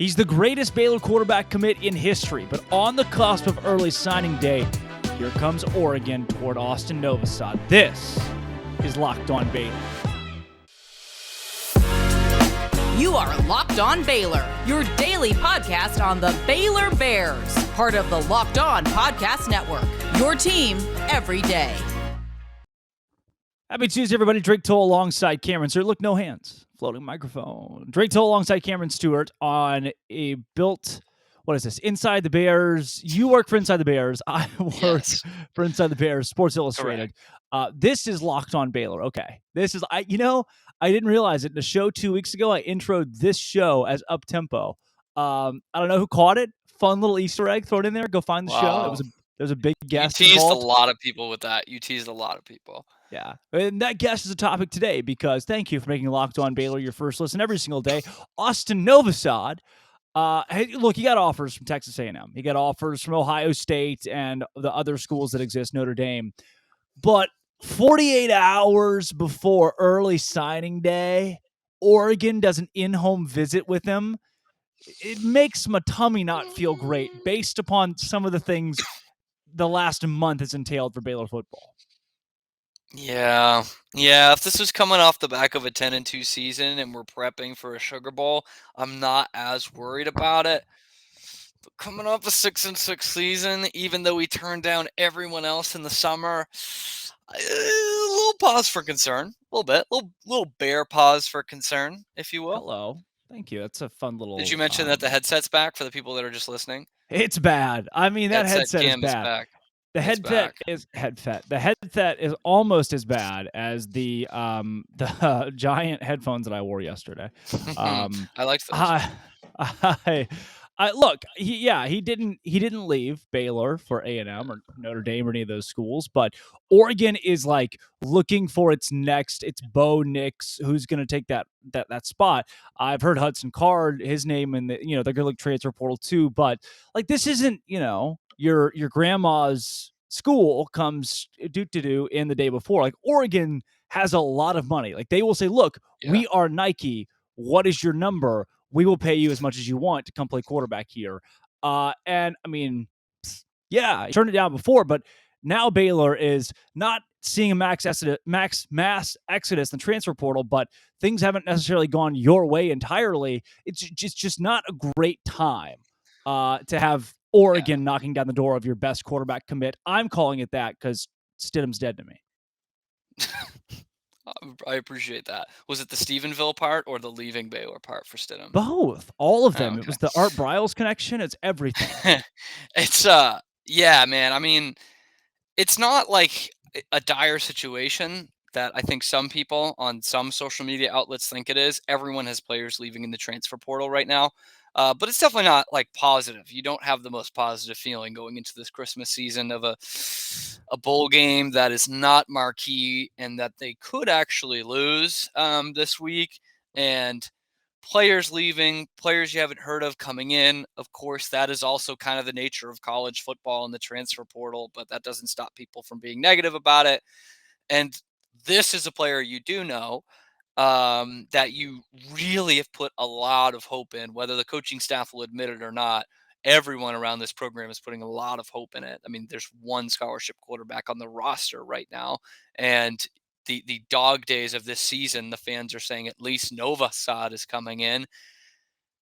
He's the greatest Baylor quarterback commit in history, but on the cusp of early signing day, here comes Oregon toward Austin Novosad. This is Locked On Baylor. You are Locked On Baylor, your daily podcast on the Baylor Bears, part of the Locked On Podcast Network, your team every day. Happy Tuesday, everybody. Drake Toll alongside Cameron Stewart. Look, no hands. Floating microphone. Drake Toll alongside Cameron Stewart on a built, what is this? Inside the Bears. You work for Inside the Bears. I work for Inside the Bears, Sports Illustrated. This is Locked On Baylor. Okay. This is, I didn't realize it. In the show 2 weeks ago, I introed this show as up-tempo. I don't know who caught it. Fun little Easter egg thrown in there. Go find the show. There was a big guest You teased involved. a lot of people with that. Yeah, and that guest is a topic today because thank you for making Locked On Baylor your first listen every single day. Austin Novosad. Hey, look, he got offers from Texas A&M. He got offers from Ohio State and the other schools that exist, Notre Dame. But 48 hours before early signing day, Oregon does an in-home visit with him. It makes my tummy not feel great based upon some of the things the last month has entailed for Baylor football. Yeah. If this was coming off the back of a 10-2 season and we're prepping for a Sugar Bowl, I'm not as worried about it. But coming off a 6-6 season, even though we turned down everyone else in the summer, a little pause for concern, a little bit, little bear pause for concern, if you will. Hello. Thank you. That's a fun little. Did you mention that the headset's back for the people that are just listening? It's bad. I mean, that headset is bad. Back. The headset is almost as bad as the giant headphones that I wore yesterday. I liked those. Look, he didn't leave Baylor for A&M or Notre Dame or any of those schools, but Oregon is like looking for its next. It's Bo Nix who's going to take that spot. I've heard Hudson Card, his name, and they're going to look transfer portal too. But like this isn't your grandma's school comes do in the day before. Like Oregon has a lot of money. Like they will say, look, we are Nike. What is your number? We will pay you as much as you want to come play quarterback here. And I mean, I turned it down before, but now Baylor is not seeing a mass exodus in the transfer portal, but things haven't necessarily gone your way entirely. It's just not a great time to have Oregon knocking down the door of your best quarterback commit. I'm calling it that because Stidham's dead to me. I appreciate that. Was it the Stephenville part or the leaving Baylor part for Stidham? Both. All of them. Okay. It was the Art Briles connection. It's everything. It's, man. I mean, it's not like a dire situation that I think some people on some social media outlets think it is. Everyone has players leaving in the transfer portal right now. But it's definitely not like positive. You don't have the most positive feeling going into this Christmas season of a bowl game that is not marquee and that they could actually lose this week. And players leaving, players you haven't heard of coming in. Of course, that is also kind of the nature of college football and the transfer portal, but that doesn't stop people from being negative about it. And this is a player you do know that you really have put a lot of hope in, whether the coaching staff will admit it or not. Everyone around this program is putting a lot of hope in it. I mean, there's one scholarship quarterback on the roster right now, and the dog days of this season, the fans are saying at least Novosad is coming in,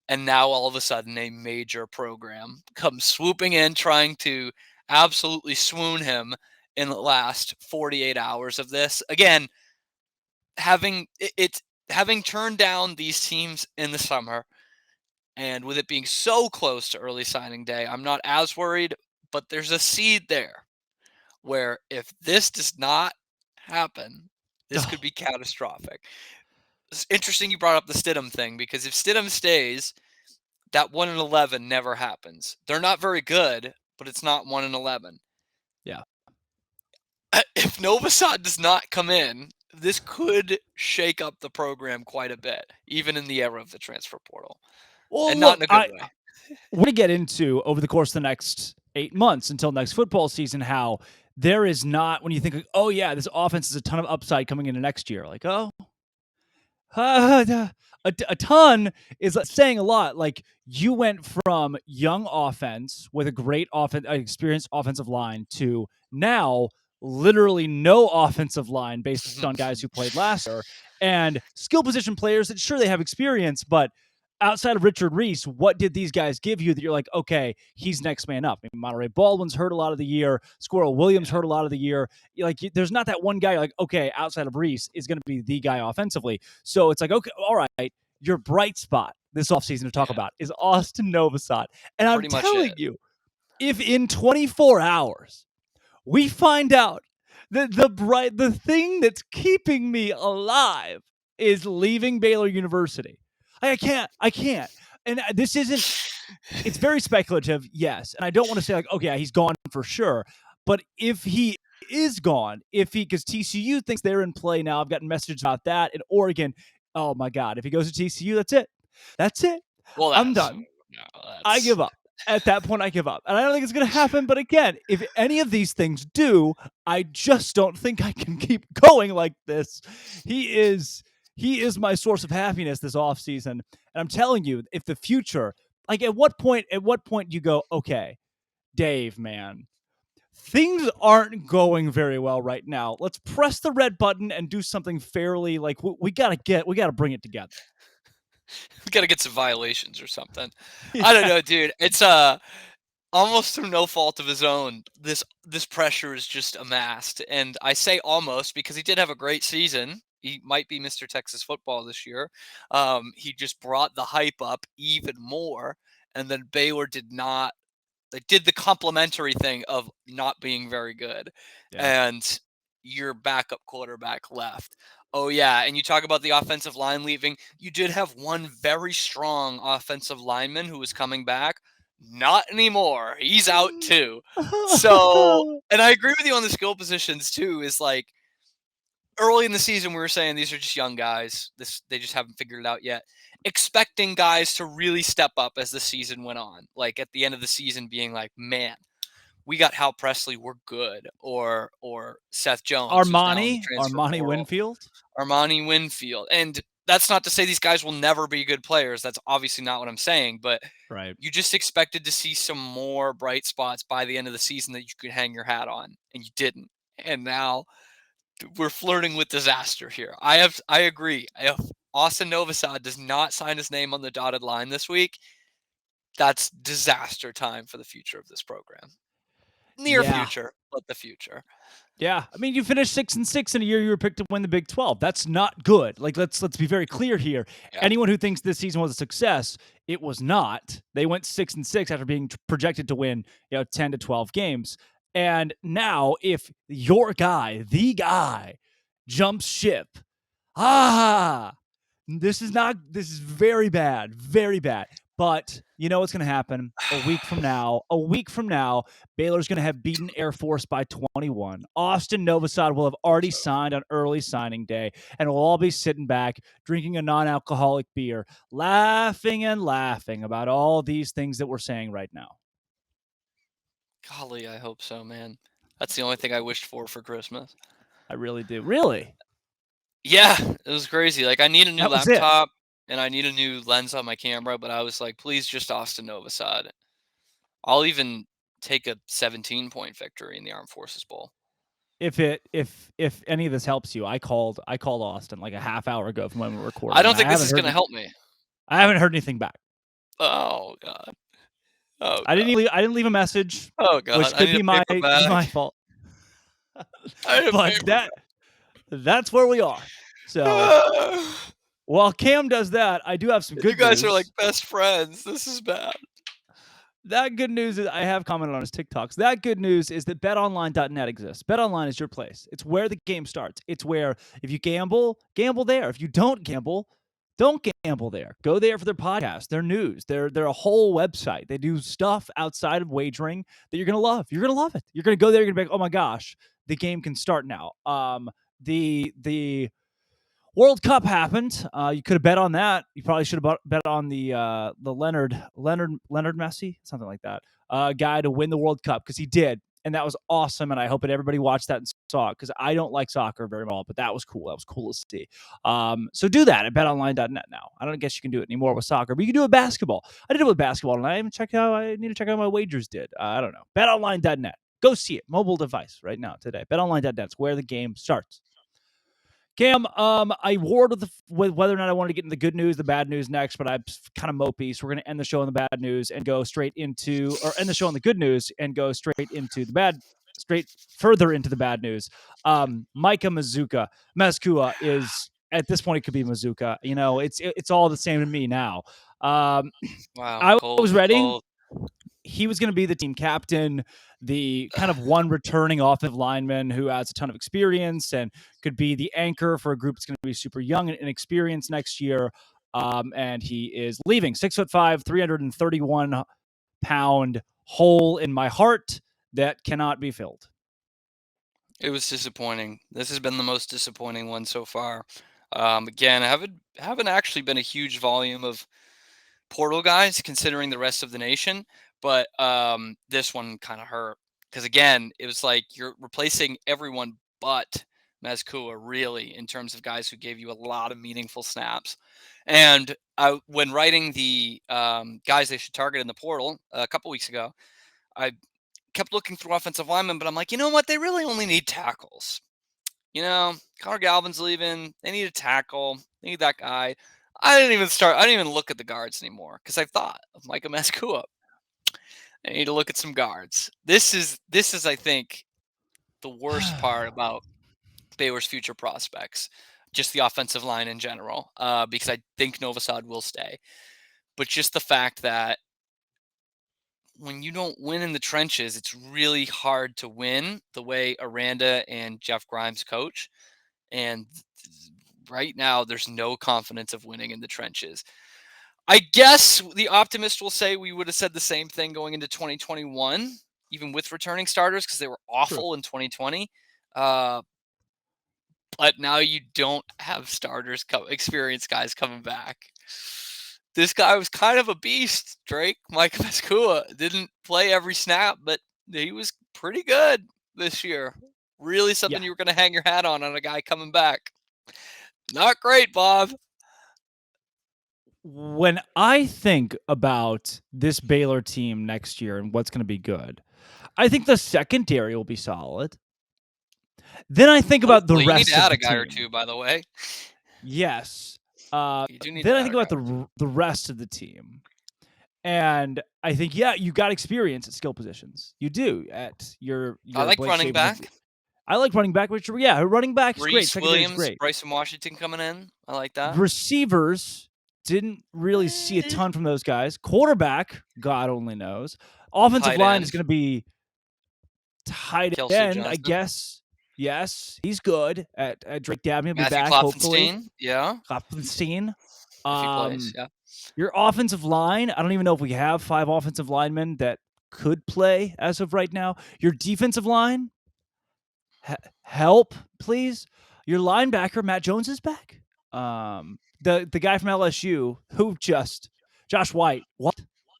and now all of a sudden a major program comes swooping in, trying to absolutely swoon him in the last 48 hours of this. Again, having turned down these teams in the summer, and with it being so close to early signing day, I'm not as worried, but there's a seed there where if this does not happen, this could be catastrophic. It's interesting you brought up the Stidham thing, because if Stidham stays, that 1-11 never happens. They're not very good, but it's not 1-11. Yeah. If Novosad does not come in, this could shake up the program quite a bit, even in the era of the transfer portal. Well, and not in a good way. We're going to get into, over the course of the next 8 months until next football season, how there is not, when you think, oh, yeah, this offense is a ton of upside coming into next year. Like, a ton is saying a lot. Like, you went from young offense with a great experienced offensive line to now literally no offensive line based on guys who played last year and skill position players that sure they have experience, but outside of Richard Reese, what did these guys give you that you're like, okay, he's next man up? I mean, Monterey Baldwin's hurt a lot of the year. Squirrel Williams hurt a lot of the year. Like, there's not that one guy like, okay, outside of Reese is going to be the guy offensively. So it's like, okay, all right, your bright spot this offseason to talk about is Austin Novosad. And I'm Pretty much telling it. you, if in 24 hours we find out that the thing that's keeping me alive is leaving Baylor University, I can't. And this isn't, it's very speculative, yes. And I don't want to say like, okay, he's gone for sure. But if he is gone, because TCU thinks they're in play now, I've gotten messages about that. In Oregon, oh my God, if he goes to TCU, that's it. That's it. Well, I'm done. I give up. At that point, I give up. And I don't think it's going to happen. But again, if any of these things do, I just don't think I can keep going like this. He is my source of happiness this offseason. And I'm telling you, if the future, like at what point do you go, okay, Dave, man, things aren't going very well right now. Let's press the red button and do something fairly, like we got to bring it together. We got to get some violations or something. Yeah. I don't know, dude. It's almost through no fault of his own. This pressure is just amassed, and I say almost because he did have a great season. He might be Mr. Texas football this year. He just brought the hype up even more, and then Baylor did not. They did the complimentary thing of not being very good, and your backup quarterback left. Oh, yeah, and you talk about the offensive line leaving. You did have one very strong offensive lineman who was coming back. Not anymore. He's out too. So, and I agree with you on the skill positions too, is like early in the season we were saying these are just young guys. They just haven't figured it out yet. Expecting guys to really step up as the season went on. Like at the end of the season being like, man, we got Hal Presley, we're good. Or Seth Jones. Armani Winfield. Armani Winfield. And that's not to say these guys will never be good players. That's obviously not what I'm saying. But right, you just expected to see some more bright spots by the end of the season that you could hang your hat on, and you didn't. And now we're flirting with disaster here. I agree. If Austin Novosad does not sign his name on the dotted line this week, that's disaster time for the future of this program. Near future, but the future. Yeah, I mean, you finished 6-6 in a year you were picked to win the Big 12. That's not good. Like, let's be very clear here. Yeah. Anyone who thinks this season was a success, it was not. They went 6-6 after being projected to win, 10 to 12 games. And now, if your guy, the guy, jumps ship, this is very bad, very bad. But you know what's going to happen? A week from now, Baylor's going to have beaten Air Force by 21. Austin Novosad will have already signed on early signing day, and we'll all be sitting back, drinking a non-alcoholic beer, laughing about all these things that we're saying right now. Golly, I hope so, man. That's the only thing I wished for Christmas. I really do. Really? Yeah, it was crazy. Like, I need a new laptop. And I need a new lens on my camera, but I was like, please just Austin Novosad. I'll even take a 17-point victory in the Armed Forces Bowl. If any of this helps you, I called Austin like a half hour ago from when we were recording. I don't think this is going to help me. I haven't heard anything back. Oh God. Oh, I didn't leave a message. Oh God. Which could be my fault. But that's where we are. So while Cam does that, I do have some good news. You guys are like best friends. This is bad. That good news is I have commented on his TikToks. That good news is that betonline.net exists. BetOnline is your place. It's where the game starts. It's where if you gamble there. If you don't gamble there. Go there for their podcast, their news, their a whole website. They do stuff outside of wagering that you're going to love. You're going to love it. You're going to go there. You're going to be like, oh my gosh, the game can start now. The World Cup happened. You could have bet on that. You probably should have bet on the Leonard Messi, something like that, guy to win the World Cup because he did. and that was awesome. And I hope that everybody watched that and saw it because I don't like soccer very well, but that was cool. That was cool to see. So do that at betonline.net now. I don't guess you can do it anymore with soccer, but you can do it with basketball. I did it with basketball, and I need to check out how my wagers did. I don't know. betonline.net. Go see it. Mobile device right now today. betonline.net is where the game starts. Cam, I warred with whether or not I wanted to get into the good news, the bad news next, but I'm kind of mopey, so we're going to end the show on the bad news and go straight into, or end the show on the good news and go straight into the bad, further into the bad news. Micah Mazukua is, at this point, it could be Mazuka. You know, it's all the same to me now. Wow, I was ready. Cold. He was going to be the team captain, the kind of one returning offensive lineman who has a ton of experience and could be the anchor for a group that's going to be super young and inexperienced next year. And he is leaving. 6'5", 331-pound hole in my heart that cannot be filled. It was disappointing. This has been the most disappointing one so far. Again, I haven't actually been a huge volume of portal guys considering the rest of the nation, but this one kind of hurt because again, it was like you're replacing everyone but Mazkua really in terms of guys who gave you a lot of meaningful snaps. And when writing the guys they should target in the portal a couple weeks ago, I kept looking through offensive linemen, but I'm like, you know what? They really only need tackles. You know, Connor Galvin's leaving. They need a tackle. They need that guy. I didn't even look at the guards anymore because I thought of Micah Mazkua. I need to look at some guards. This is, I think, the worst part about Baylor's future prospects, just the offensive line in general, because I think Novosad will stay. But just the fact that when you don't win in the trenches, it's really hard to win the way Aranda and Jeff Grimes coach. And right now, there's no confidence of winning in the trenches. I guess the optimist will say we would have said the same thing going into 2021, even with returning starters, because they were awful in 2020. But now you don't have starters, experienced guys coming back. This guy was kind of a beast, Drake. Mike Mazkua didn't play every snap, but he was pretty good this year. Really something you were going to hang your hat on a guy coming back. Not great, Bob. When I think about this Baylor team next year and what's going to be good, I think the secondary will be solid. Then I think about the rest of the team. You need to add a guy or two, by the way. Yes. Then I think about the rest of the team. And I think, you got experience at skill positions. You do at your I like running back. I like running back, which running back is great. Williams, great. Bryson Washington coming in. I like that. Receivers, didn't really see a ton from those guys. Quarterback, God only knows. Offensive line is going to be tight end, I guess. Yes, he's good at Drake Dabney. Will be back, hopefully. Klopfenstein. Your offensive line, I don't even know if we have 5 offensive linemen that could play as of right now. Your defensive line, help, please. Your linebacker, Matt Jones, is back. The guy from LSU who Josh White. What?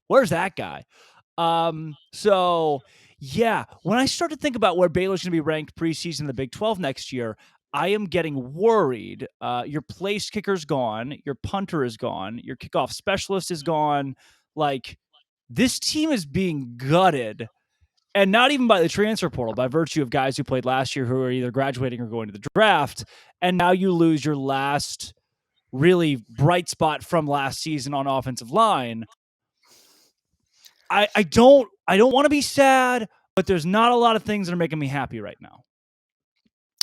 Where's that guy? So when I start to think about where Baylor's going to be ranked preseason in the Big 12 next year, I am getting worried. Your place kicker's gone. Your punter is gone. Your kickoff specialist is gone. Like, this team is being gutted. And not even by the transfer portal, by virtue of guys who played last year who are either graduating or going to the draft. And now you lose your last really bright spot from last season on offensive line. I don't want to be sad, but there's not a lot of things that are making me happy right now.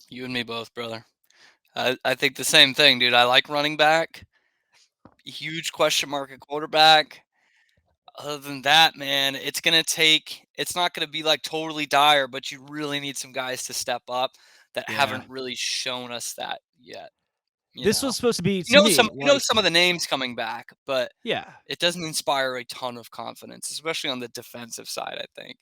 You and me both, brother. I think the same thing, dude. I like running back. Huge question mark at quarterback. Other than that, man, it's not going to be like totally dire, but you really need some guys to step up that haven't really shown us that yet. This was supposed to be, some of the names coming back, but it doesn't inspire a ton of confidence, especially on the defensive side, I think.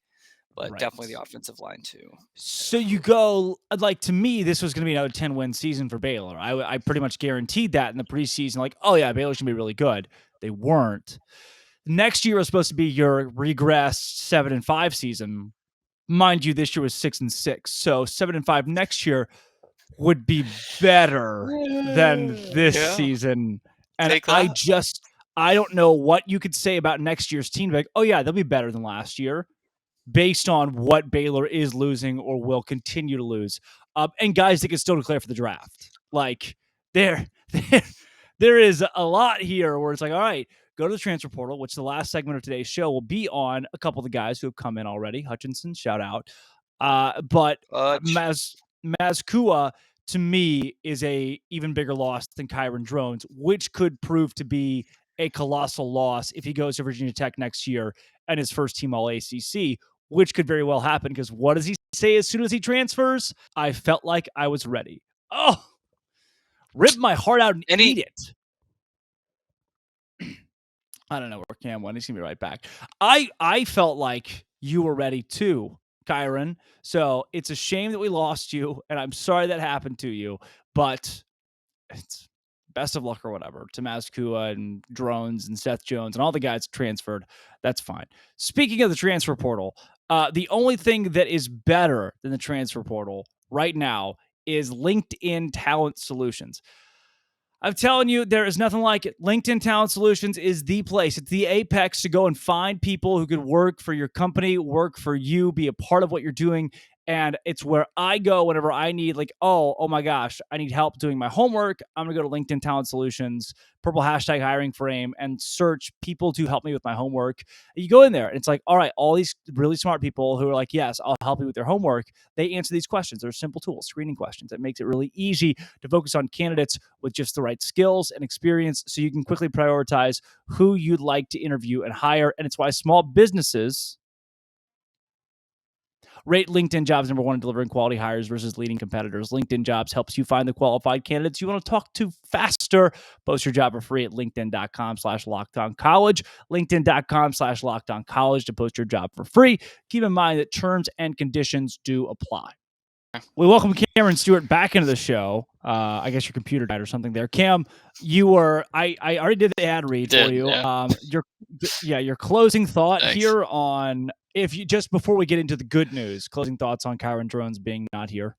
But definitely the offensive line too. So you go, like, to me, this was going to be another 10-win season for Baylor. I pretty much guaranteed that in the preseason. Like, oh yeah, Baylor's going to be really good. They weren't. Next year was supposed to be your regressed 7-5 season. Mind you, this year was 6-6, so 7-5 next year would be better than this season. And Take that. I don't know what you could say about next year's team. Like, oh yeah, they'll be better than last year, based on what Baylor is losing or will continue to lose. And guys that can still declare for the draft. Like there is a lot here where it's like, all right, go to the transfer portal, which the last segment of today's show will be on a couple of the guys who have come in already. Hutchinson, shout out. But Mazkua, to me, is a even bigger loss than Kyron Drones, which could prove to be a colossal loss if he goes to Virginia Tech next year and his first team all ACC, which could very well happen because what does he say as soon as he transfers? I felt like I was ready. Oh, rip my heart out and eat it. I don't know where Cam went. He's going to be right back. I felt like you were ready too, Kyron. So it's a shame that we lost you, and I'm sorry that happened to you, but it's best of luck or whatever to Mazkua and Drones and Seth Jones and all the guys transferred. That's fine. Speaking of the transfer portal, the only thing that is better than the transfer portal right now is LinkedIn Talent Solutions. I'm telling you, there is nothing like it. LinkedIn Talent Solutions is the place. It's the apex to go and find people who could work for your company, work for you, be a part of what you're doing. And it's where I go whenever I need, like, oh my gosh, I need help doing my homework. I'm going to go to LinkedIn Talent Solutions, purple hashtag hiring frame, and search people to help me with my homework. You go in there, and it's like, all right, all these really smart people who are like, yes, I'll help you with their homework. They answer these questions. They're simple tools, screening questions. It makes it really easy to focus on candidates with just the right skills and experience so you can quickly prioritize who you'd like to interview and hire. And it's why small businesses rate LinkedIn Jobs number one in delivering quality hires versus leading competitors. LinkedIn Jobs helps you find the qualified candidates you want to talk to faster. Post your job for free at linkedin.com/lockedoncollege. LinkedIn.com/lockedoncollege to post your job for free. Keep in mind that terms and conditions do apply. We welcome Cameron Stewart back into the show. I guess your computer died or something there. Cam, you were I already did the ad read for you. Yeah. Your closing thought Thanks. here on if you just before we get into the good news, closing thoughts on Kyron Drones being not here.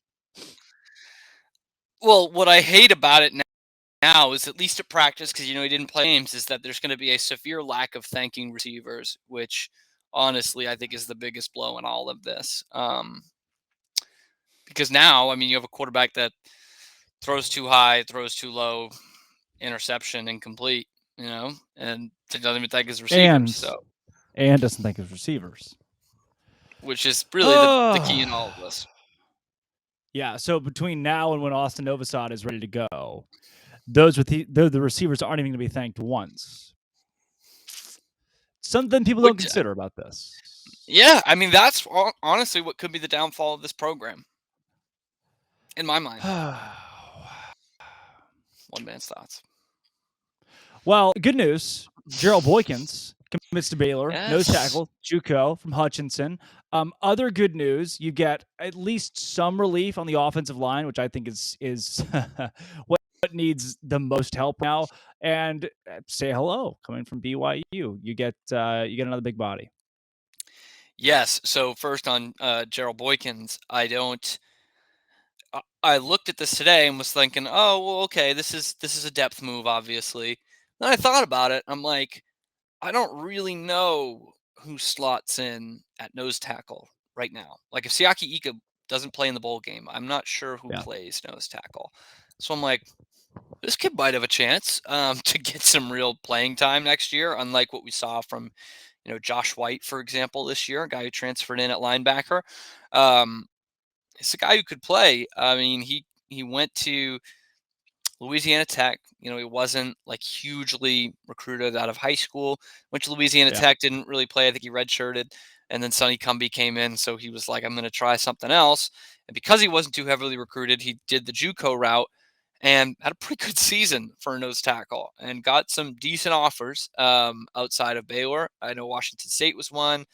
Well, what I hate about it now is, at least at practice, because he didn't play games, is that there's going to be a severe lack of thanking receivers, which honestly I think is the biggest blow in all of this. Because now, you have a quarterback that throws too high, throws too low, interception, incomplete, and doesn't even thank his receivers. And doesn't thank his receivers, which is really the key in all of this. Yeah. So between now and when Austin Novosad is ready to go, those the receivers aren't even going to be thanked once. Something people don't consider about this. Yeah, that's honestly what could be the downfall of this program, in my mind. One man's thoughts. Well, good news. Gerald Boykins commits to Baylor. Yes. Nose tackle, JUCO from Hutchinson. Other good news, you get at least some relief on the offensive line, which I think is what needs the most help now. And say hello, coming from BYU. You get another big body. Yes. So first on Gerald Boykins, I looked at this today and was thinking, oh, well, okay, this is a depth move, obviously. Then I thought about it. I'm like, I don't really know who slots in at nose tackle right now. Like, if Siaki Ika doesn't play in the bowl game, I'm not sure who plays nose tackle. So I'm like, this kid might have a chance to get some real playing time next year, unlike what we saw from, Josh White, for example, this year, a guy who transferred in at linebacker. It's a guy who could play. He went to Louisiana Tech. He wasn't like hugely recruited out of high school. Went to Louisiana Tech, didn't really play. I think he redshirted, and then Sonny Cumbie came in, so he was like, I'm going to try something else. And because he wasn't too heavily recruited, he did the JUCO route and had a pretty good season for a nose tackle and got some decent offers outside of Baylor. I know Washington State was one.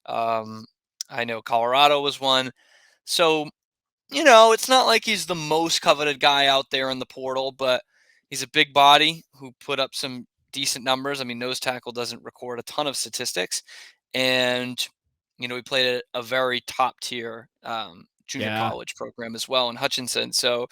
I know Colorado was one. So, it's not like he's the most coveted guy out there in the portal, but he's a big body who put up some decent numbers. Nose tackle doesn't record a ton of statistics. And he played at a very top tier junior Yeah. college program as well in Hutchinson. So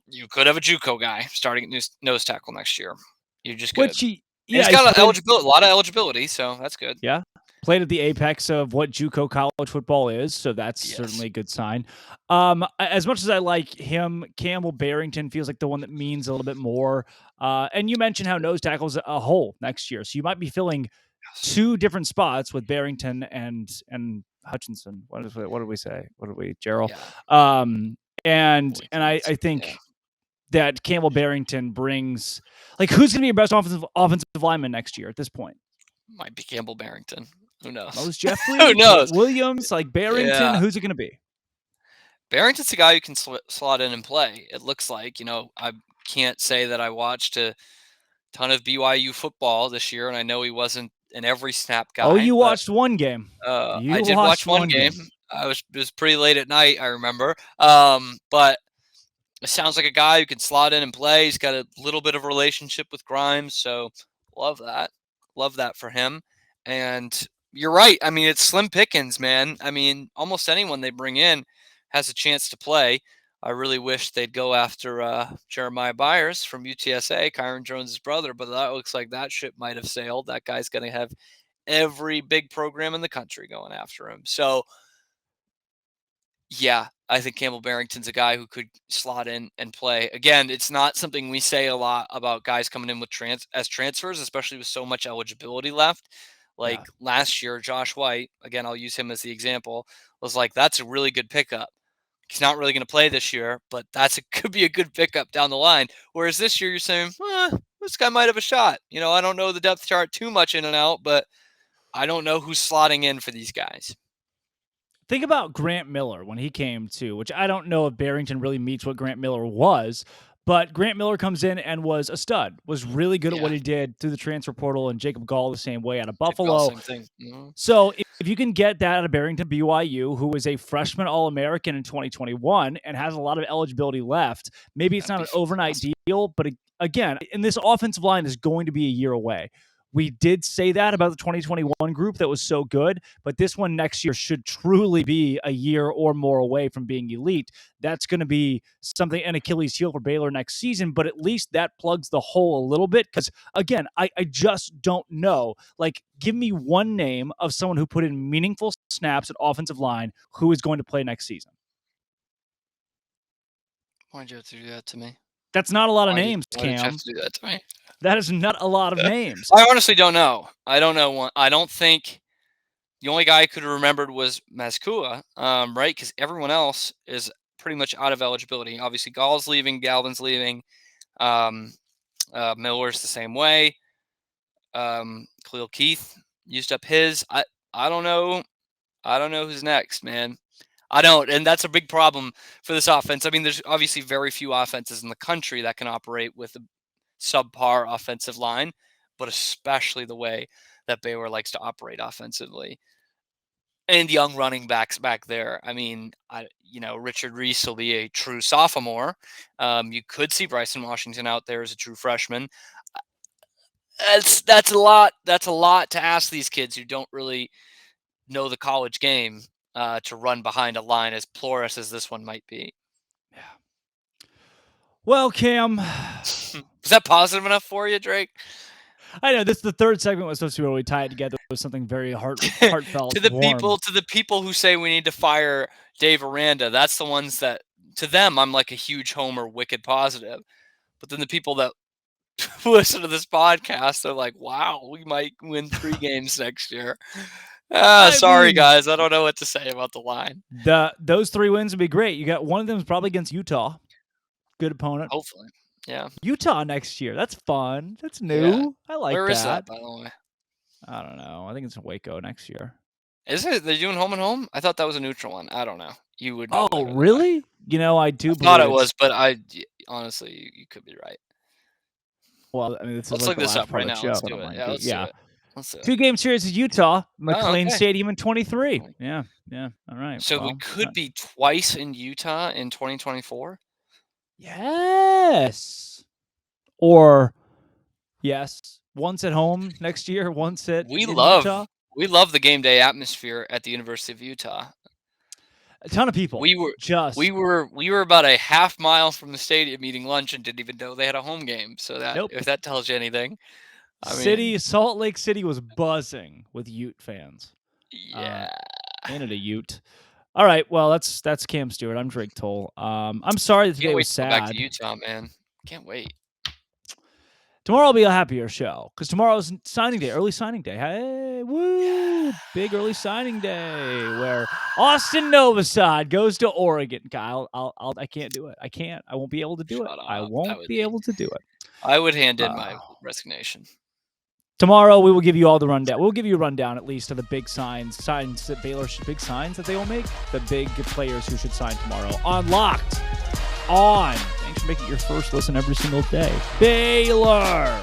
you could have a JUCO guy starting at nose tackle next year. You just could. Which And yeah, he's he got played. a lot of eligibility, so that's good. Yeah. Played at the apex of what JUCO college football is, so that's Yes. certainly a good sign. As much as I like him, Campbell Barrington feels like the one that means a little bit more. And you mentioned how nose tackle's a hole next year, so you might be filling two different spots with Barrington and Hutchinson. What did we say? What did we, Gerald? Yeah. And I think that Campbell Barrington brings, like, who's going to be your best offensive lineman next year at this point? Might be Campbell Barrington. Who knows? Mose Jeffrey, Who knows? Williams, like Barrington. Yeah. Who's it going to be? Barrington's a guy who can slot in and play. It looks like, I can't say that I watched a ton of BYU football this year, and I know he wasn't an every snap guy. Oh, you watched one game. I did watch one game. It was pretty late at night, I remember. But it sounds like a guy who can slot in and play. He's got a little bit of a relationship with Grimes, so love that. Love that for him. And you're right. I mean, it's slim pickings, man. I mean, almost anyone they bring in has a chance to play. I really wish they'd go after Jeremiah Byers from UTSA, Kyron Jones' brother, but that looks like that ship might have sailed. That guy's going to have every big program in the country going after him. So, yeah, I think Campbell Barrington's a guy who could slot in and play. Again, it's not something we say a lot about guys coming in with as transfers, especially with so much eligibility left. Like last year, Josh White, again, I'll use him as the example, was like, that's a really good pickup. He's not really going to play this year, but could be a good pickup down the line. Whereas this year, you're saying, this guy might have a shot. I don't know the depth chart too much in and out, but I don't know who's slotting in for these guys. Think about Grant Miller when he came too, which I don't know if Barrington really meets what Grant Miller was, but Grant Miller comes in and was a stud, was really good at what he did through the transfer portal, and Jacob Gall the same way out of Buffalo. Same thing. Mm-hmm. So if you can get that out of Barrington, BYU, who was a freshman All-American in 2021 and has a lot of eligibility left, maybe it's not an overnight deal, but again, and this offensive line is going to be a year away. We did say that about the 2021 group that was so good, but this one next year should truly be a year or more away from being elite. That's going to be something, an Achilles heel for Baylor next season, but at least that plugs the hole a little bit because, again, I just don't know. Like, give me one name of someone who put in meaningful snaps at offensive line who is going to play next season. Why'd you have to do that to me? That's not a lot of names, Cam. Why did you have to do that to me? That is not a lot of names. I honestly don't know. I don't know one. I don't think the only guy I could have remembered was Mazkua, right? Because everyone else is pretty much out of eligibility. Obviously, Gall's leaving, Galvin's leaving, Miller's the same way. Khalil Keith used up his. I don't know. I don't know who's next, man. I don't, and that's a big problem for this offense. I mean, there's obviously very few offenses in the country that can operate with a subpar offensive line, but especially the way that Baylor likes to operate offensively. And young running backs back there. I mean, Richard Reese will be a true sophomore. You could see Bryson Washington out there as a true freshman. That's a lot. That's a lot to ask these kids who don't really know the college game to run behind a line as porous as this one might be. Yeah. Well, Cam, is that positive enough for you, Drake? I know this. The third segment was supposed to be where we tie it together with something very heartfelt. to the people who say we need to fire Dave Aranda, that's the ones that, to them, I'm like a huge homer, wicked positive. But then the people that listen to this podcast are like, wow, we might win 3 games next year. Sorry, guys. I don't know what to say about the line. Those 3 wins would be great. You got one of them is probably against Utah. Good opponent. Hopefully. Yeah. Utah next year. That's fun. That's new. Yeah. I like that. Where is that, by the way? I don't know. I think it's in Waco next year. Is it? They're doing home and home? I thought that was a neutral one. I don't know. You would know. Oh, really? I thought it was, but honestly, you could be right. Well, I mean, let's look this up right now. Let's do it. Yeah, let's do it. 2-game series is Utah, McLean Stadium in 23. Yeah. All right. So we could be twice in Utah in 2024? Yes. Or, yes, once at home next year, once at Utah. We love the game day atmosphere at the University of Utah. A ton of people. We were about a half mile from the stadium eating lunch and didn't even know they had a home game. So that Nope. if that tells you anything, I mean, Salt Lake City was buzzing with Ute fans. yeah. Ain't it a Ute? All right, well, that's Cam Stewart. I'm Drake Toll. I'm sorry that today Can't wait was to go back to sad. Utah, man. Can't wait. Tomorrow will be a happier show because tomorrow's signing day, early signing day. Hey, woo! Big early signing day where Austin Novosad goes to Oregon. Kyle, I can't do it. I can't. I won't be able to do Shut it. up. I won't be able to do it. I would hand in my resignation. Tomorrow we will give you all the rundown. We'll give you a rundown at least of the big signs that Baylor should, big signs that they will make, the big players who should sign tomorrow on Locked On. Thanks for making your first listen every single day. Baylor.